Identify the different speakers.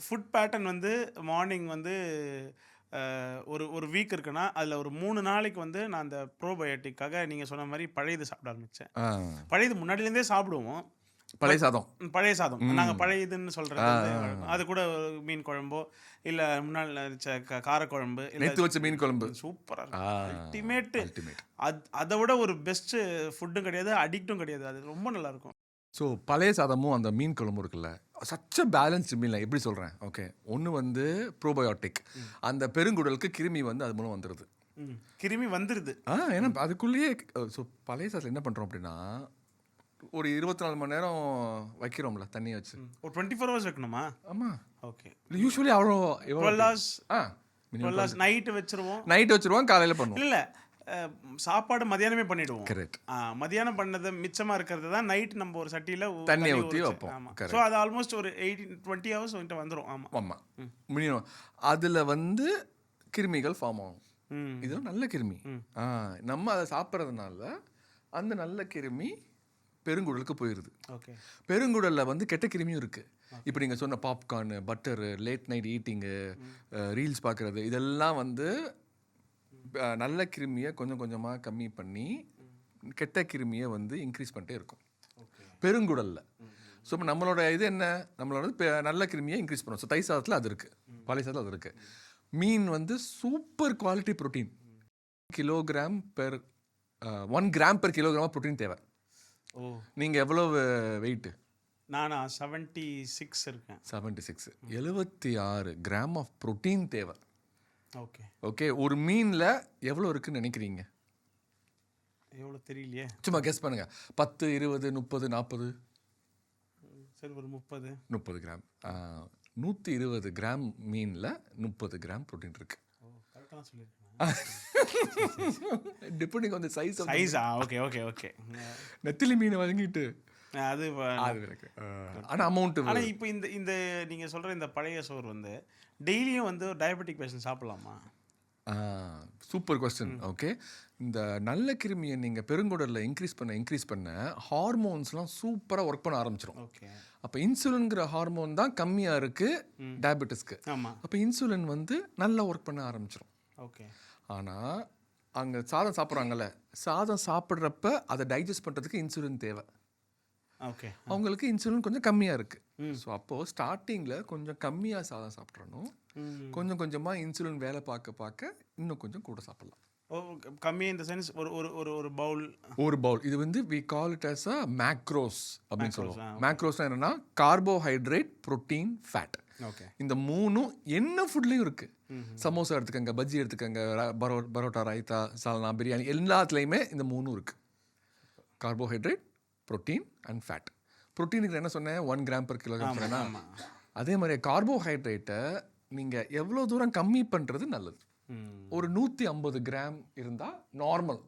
Speaker 1: Food pattern வந்து morning வந்து ஒரு ஒரு வீக் இருக்குன்னா, அதில ஒரு 3 நாளைக்கு வந்து நான் அந்த ப்ரோபயோட்டிக்காக நீங்க சொன்ன மாரி பழையது சாப்பிட ஆரம்பிச்சேன்.
Speaker 2: ஆ.
Speaker 1: பழையது முன்னாடிலேருந்தே சாப்பிடுவோம்.
Speaker 2: பழைய
Speaker 1: பட்
Speaker 2: சாதம்.
Speaker 1: பழைய சாதம். நாங்க
Speaker 2: ம்.
Speaker 1: பழையதுன்னு
Speaker 2: ஆ,
Speaker 1: சொல்றது வந்து
Speaker 2: ஆ,
Speaker 1: வழக்கம்.
Speaker 2: ஆ.
Speaker 1: அது கூட மீன் குழம்போ, இல்ல முன்னாள் வச்ச காரக்குழம்பு, இல்ல
Speaker 2: நேத்து வச்ச மீன் குழம்பு.
Speaker 1: சூப்பரா
Speaker 2: ஆ.
Speaker 1: இருக்கும். அல்டிமேட்டு.
Speaker 2: அல்டிமேட்.
Speaker 1: அத விட ஒரு பெஸ்ட்டு ஃபுட்டும் கிடையாது, அடிக்ட்டும் கிடையாது. அது ரொம்ப நல்லாயிருக்கும்.
Speaker 2: ஸோ பழைய சாதமும் அந்த மீன் குழம்பும் இருக்குல்ல, சச் அ பேலன்ஸ்டு மீல். நான் எப்படி சொல்றேன்? ஓகே. ஒண்ணு வந்து ப்ரோபயோட்டிக். அந்த பெருங்குடலுக்கு கிருமி வந்து அது மூலம் வந்துருது.
Speaker 1: கிருமி வந்துருது.
Speaker 2: ஏன்னா அதுக்குள்ளேயே ஸோ பழைய சாதத்துல என்ன பண்றோம் அப்படின்னா, ஒரு 24 மணி நேரம் வைக்கிறோம்ல தண்ணிய வச்சு.
Speaker 1: ஒரு 24 ஹவர்ஸ் வைக்கணுமா?
Speaker 2: ஆமா.
Speaker 1: ஓகே.
Speaker 2: யூசுவலி அவ்வளோ எவ்வளோ
Speaker 1: 12 ஹவர்ஸ்
Speaker 2: ஆ
Speaker 1: 12 ஹவர்ஸ் நைட்டு வச்சுருவோம்.
Speaker 2: நைட் வச்சுருவோம், காலையில பண்ணுவோம்.
Speaker 1: இல்ல. அ சாப்பாடு மதியானமே பண்ணிடுவோம்.
Speaker 2: கரெக்ட்.
Speaker 1: மதியானம் பண்ணது மிச்சமா இருக்கிறது தான் நைட் நம்ம ஒரு சட்டியில
Speaker 2: தண்ணிய
Speaker 1: தண்ணி
Speaker 2: ஊத்தி
Speaker 1: ஊறிச்சு.
Speaker 2: வைப்போம்.
Speaker 1: ஆமா. So
Speaker 2: correct.
Speaker 1: அது ஆல்மோஸ்ட் ஒரு 20 ஹவர்ஸ் வந்துட்டு வந்துரும். ஆமா.
Speaker 2: ஆமா. மினிமம். அதுல வந்து கிருமிகள் ஃபார்ம் ஆகும்.
Speaker 1: ம்.
Speaker 2: இதெல்லாம் நல்ல கிருமி. நம்ம அதை சாப்பிட்றதுனால அந்த நல்ல கிருமி பெருங்குடலுக்கு போயிடுது.
Speaker 1: ஓகே.
Speaker 2: பெருங்குடல்ல வந்து கெட்ட கிருமியும் இருக்கு. இப்போ நீங்க சொன்ன popcorn, butter, late night eating, reels பார்க்குறது, இதெல்லாம் வந்து நல்ல கிருமியை கொஞ்சம் கொஞ்சமா கம்மி பண்ணி கெட்ட கிருமியை வந்து இன்க்ரீஸ் பண்ணிட்டே இருக்கும் பெருங்குடல்ல. ஸோ இப்போ நம்மளோட இது என்ன, நம்மளோட நல்ல கிருமியை இன்க்ரீஸ் பண்ணும். ஸோ தயிர் சாதத்தில் அது இருக்குது, பழைய சாதத்தில் அது இருக்குது. மீன் வந்து super quality protein. Kilogram per 1 gram per kilogram protein தேவை.
Speaker 1: ஓ.
Speaker 2: நீங்கள் எவ்வளவு வெயிட்டு?
Speaker 1: நானா 76 இருக்கேன்.
Speaker 2: 76. 76 கிராம் ஆஃப் ப்ரோட்டீன் தேவை.
Speaker 1: ஓகே.
Speaker 2: ஓகே. ஒரு மீனில் எவ்வளோ இருக்குன்னு நினைக்கிறீங்க?
Speaker 1: எவ்வளோ தெரியலையே.
Speaker 2: சும்மா கெஸ் பண்ணுங்க. 10, 20, 30, 40.
Speaker 1: சரி ஒரு 30.
Speaker 2: 30 கிராம். 120 கிராம் மீனில் 30 கிராம் ப்ரோட்டீன் இருக்கு.
Speaker 1: ஓ, கரெக்டாக தான் சொல்லியிருக்கேன்.
Speaker 2: Depending on the size.
Speaker 1: சைஸா? Okay okay okay.
Speaker 2: நெத்திலி மீனை வாங்கிட்டு
Speaker 1: அது
Speaker 2: அது இருக்கு. ஆனால் அமௌண்ட்.
Speaker 1: ஆனால் இப்போ இந்த இந்த நீங்கள் சொல்கிற இந்த பழைய சோறு வந்து டெய்லியும் வந்து டயபெட்டிக் பேஷண்ட் சாப்பிடலாமா?
Speaker 2: Super question. ஓகே. இந்த நல்ல கிருமியை நீங்கள் பெருங்குடலில் இன்க்ரீஸ் பண்ண ஹார்மோன்ஸ்லாம் சூப்பராக ஒர்க் பண்ண ஆரம்பிச்சிடும்.
Speaker 1: ஓகே.
Speaker 2: அப்போ இன்சுலின்ங்கிற ஹார்மோன் தான் கம்மியாக இருக்குது டயபெட்டிஸ்க்கு.
Speaker 1: ஆமாம்.
Speaker 2: அப்போ இன்சுலின் வந்து நல்லா ஒர்க் பண்ண ஆரம்பிச்சிடும்.
Speaker 1: ஓகே.
Speaker 2: ஆனால் அங்கே சாதம் சாப்பிட்றாங்கல்ல, சாதம் சாப்பிட்றப்ப அதை டைஜஸ்ட் பண்ணுறதுக்கு இன்சுலின் தேவை.
Speaker 1: ஓகே.
Speaker 2: அவங்களுக்கு இன்சுலின் கொஞ்சம் கம்மியாக இருக்குது. ஸோ அப்போது ஸ்டார்டிங்கில் கொஞ்சம் கம்மியாக சாதம் சாப்பிட்றணும். கொஞ்சம் கொஞ்சமாக இன்சுலின் வேலை பார்க்க இன்னும் கொஞ்சம் கூட சாப்பிட்லாம்.
Speaker 1: ஓ, கம்மி இந்த சென்ஸ் ஒரு ஒரு ஒரு ஒரு பவுல்.
Speaker 2: ஒரு பவுல். இது வந்து we call it as a macros அப்படின்னு சொல்லுவோம்.
Speaker 1: okay.
Speaker 2: மேக்ரோஸ்னா என்னன்னா கார்போஹைட்ரேட், புரோட்டீன், ஃபேட்.
Speaker 1: ஓகே.
Speaker 2: இந்த மூணும் என்ன ஃபுட்லேயும் இருக்குது. சமோசா எடுத்துக்கங்க, பஜ்ஜி எடுத்துக்கங்க, பரோட்டா, ரைத்தா, சால்னா, பிரியாணி, எல்லாத்துலேயுமே இந்த மூணும் இருக்குது. Carbohydrate, protein and fat. புரோட்டீனுக்கு என்ன சொன்னேன்? 1 கிராம் பெர் கிலோகிராம் சொன்னேன்னா, அதே மாதிரி கார்போஹைட்ரேட்டை நீங்கள் எவ்வளோ தூரம் கம்மி பண்ணுறது நல்லது. ஒரு 150 கிராம் இருந்தால் நார்மல்.